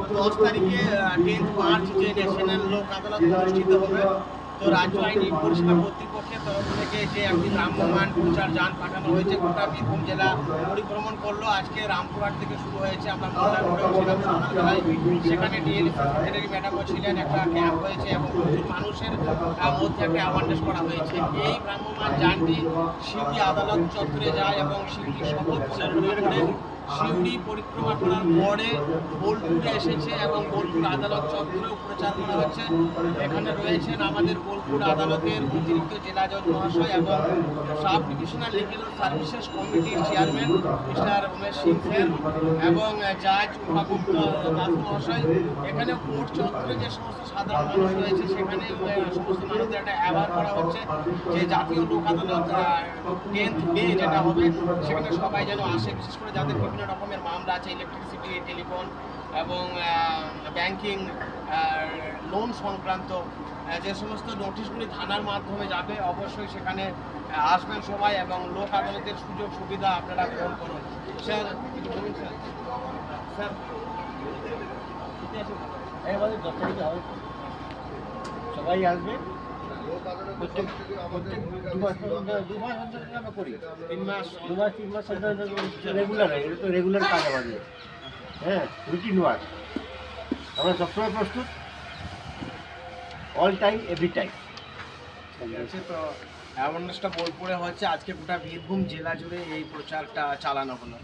10 তারিখে 10 মার্চ যে ন্যাশনাল লোক আদালত অনুষ্ঠিত হবে, তো রাজ্য আইনি পরিষেবা কর্তৃপক্ষের তরফ থেকে যে একটি ভ্রাম্যমাণ প্রচার যান পাঠানো হয়েছে গোটা বীরভূম জেলা পরিভ্রমণ করলো। আজকে রামপুরহাট থেকে শুরু হয়েছে, আমরা মোল্লারপুরে ছিলাম সকালবেলায়, সেখানে ডিএলএফ সেক্রেটারি ম্যাডামও ছিলেন, একটা ক্যাম্প হয়েছে এবং প্রচুর মানুষের মধ্যে একটা অ্যাওয়ারনেস করা হয়েছে। এই ভ্রাম্যমাণ যানটি সিউড়ি আদালত চত্বরে যায় এবং সিউড়ি শহর পরিক্রমা করে সিউড়ি পরিক্রমা করার পরে বোলপুরে এসেছে এবং বোলপুর আদালত চত্বরেও প্রচার করা হচ্ছে। এখানে রয়েছেন আমাদের বোলপুর আদালতের অতিরিক্ত জেলা জজ মহাশয় এবং সাব ডিভিশনাল লিগ্যাল সার্ভিসেস কমিটির chairman mister Umesh Singh sir এবং জাজ উমাগুপ্ত দাস মহাশয়। এখানে কোর্ট চত্বরে যে সমস্ত সাধারণ মানুষ রয়েছে সেখানে সমস্ত মানুষদের একটা অ্যাওয়ার করা হচ্ছে যে জাতীয় লোক আদালত 10th মে যেটা হবে সেখানে সবাই যেন আসে, বিশেষ করে যাদের বিভিন্ন রকমের মামলা আছে, ইলেকট্রিসিটি, টেলিফোন এবং ব্যাংকিং, লোন সংক্রান্ত যে সমস্ত নোটিশগুলি থানার মাধ্যমে যাবে, অবশ্যই সেখানে আসবেন সবাই এবং লোক আদালতের সুযোগ সুবিধা আপনারা গ্রহণ করুন। স্যার স্যার আমাদের 10 তারিখে হবে, সবাই আসবে। আমরা করি 3 মাস রেগুলার, এটা তো রেগুলার কাজ আমাদের। হ্যাঁ, রুটিন ওয়ার্ক। আমরা সবসময় প্রস্তুত, অল টাইম, এভরি টাইম। ঠিক আছে, তো অ্যাওয়ারনেসটা বোলপুরে হচ্ছে, আজকে গোটা বীরভূম জেলা জুড়ে এই প্রচারটা চালানো হলো।